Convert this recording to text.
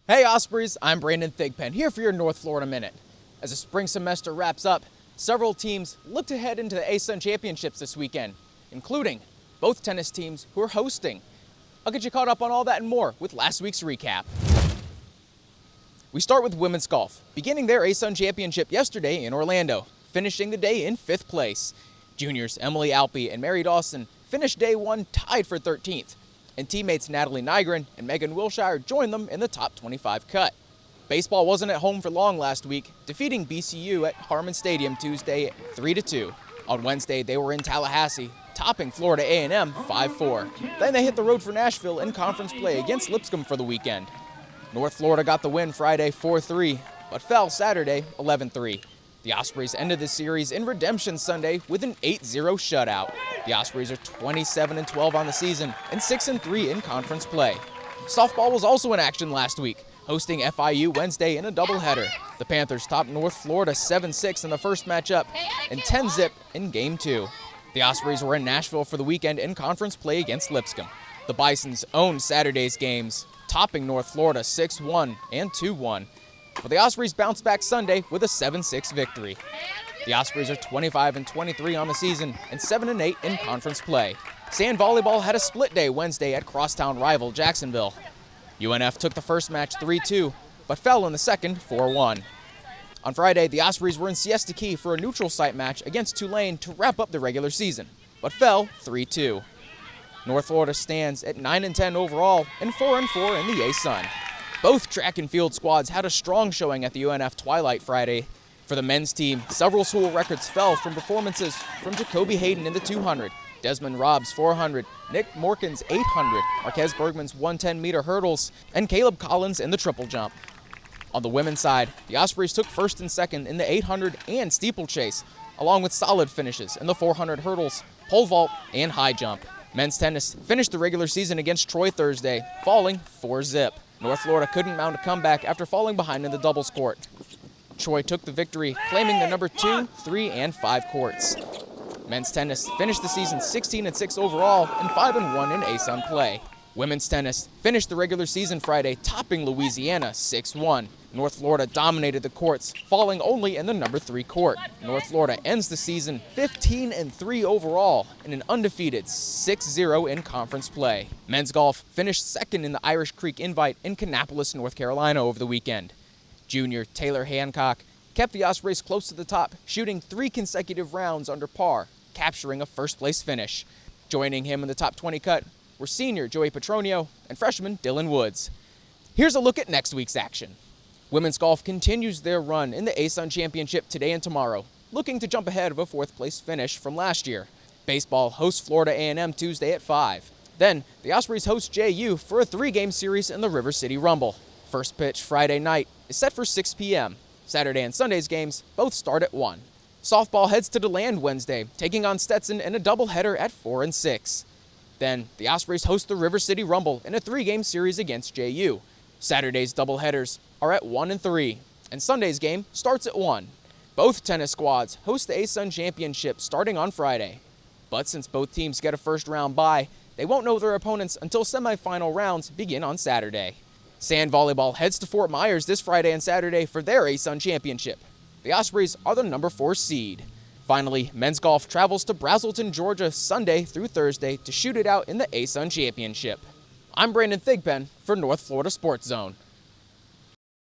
Hey Ospreys, I'm Brandon Thigpen here for your North Florida Minute. As the spring semester wraps up, several teams look to head into the ASUN Championships this weekend, including both tennis teams who are hosting. I'll get you caught up on all that and more with last week's recap. We start with women's golf, beginning their ASUN Championship yesterday in Orlando, finishing the day in 5th place. Juniors Emily Alpe and Mary Dawson finished day one tied for 13th. And teammates Natalie Nygren and Megan Wilshire joined them in the top 25 cut. Baseball wasn't at home for long last week, defeating BCU at Harmon Stadium Tuesday 3-2. On Wednesday, they were in Tallahassee, topping Florida A&M 5-4. Then they hit the road for Nashville in conference play against Lipscomb for the weekend. North Florida got the win Friday 4-3, but fell Saturday 11-3. The Ospreys ended the series in redemption Sunday with an 8-0 shutout. The Ospreys are 27-12 on the season and 6-3 in conference play. Softball was also in action last week, hosting FIU Wednesday in a doubleheader. The Panthers topped North Florida 7-6 in the first matchup and 10-0 in Game 2. The Ospreys were in Nashville for the weekend in conference play against Lipscomb. The Bisons owned Saturday's games, topping North Florida 6-1 and 2-1. But the Ospreys bounced back Sunday with a 7-6 victory. The Ospreys are 25-23 on the season and 7-8 in conference play. Sand volleyball had a split day Wednesday at crosstown rival Jacksonville. UNF took the first match 3-2, but fell in the second 4-1. On Friday, the Ospreys were in Siesta Key for a neutral site match against Tulane to wrap up the regular season, but fell 3-2. North Florida stands at 9-10 overall and 4-4 in the ASUN. Both track and field squads had a strong showing at the UNF Twilight Friday. For the men's team, several school records fell from performances from Jacoby Hayden in the 200, Desmond Robb's 400, Nick Morkin's 800, Marquez Bergman's 110-meter hurdles, and Caleb Collins in the triple jump. On the women's side, the Ospreys took first and second in the 800 and steeplechase, along with solid finishes in the 400 hurdles, pole vault, and high jump. Men's tennis finished the regular season against Troy Thursday, falling 4-0. North Florida couldn't mount a comeback after falling behind in the doubles court. Troy took the victory, claiming the number 2, 3, and 5 courts. Men's tennis finished the season 16-6 overall and 5-1 in ASUN play. Women's tennis finished the regular season Friday, topping Louisiana 6-1. North Florida dominated the courts, falling only in the number 3 court. North Florida ends the season 15-3 overall and an undefeated 6-0 in conference play. Men's golf finished second in the Irish Creek Invite in Kannapolis, North Carolina over the weekend. Junior Taylor Hancock kept the Ospreys close to the top, shooting 3 consecutive rounds under par, capturing a first-place finish. Joining him in the top 20 cut were senior Joey Petronio and freshman Dylan Woods. Here's a look at next week's action. Women's golf continues their run in the ASUN Championship today and tomorrow, looking to jump ahead of a 4th-place finish from last year. Baseball hosts Florida A&M Tuesday at 5. Then, the Ospreys host JU for a 3-game series in the River City Rumble. First pitch Friday night is set for 6 p.m. Saturday and Sunday's games both start at 1. Softball heads to DeLand Wednesday, taking on Stetson in a doubleheader at 4 and 6. Then, the Ospreys host the River City Rumble in a 3-game series against JU. Saturday's doubleheaders are at 1 and 3, and Sunday's game starts at 1. Both tennis squads host the ASUN Championship starting on Friday. But since both teams get a first-round bye, they won't know their opponents until semifinal rounds begin on Saturday. Sand volleyball heads to Fort Myers this Friday and Saturday for their ASUN Championship. The Ospreys are the number 4 seed. Finally, men's golf travels to Brazelton, Georgia Sunday through Thursday to shoot it out in the ASUN Championship. I'm Brandon Thigpen for North Florida Sports Zone.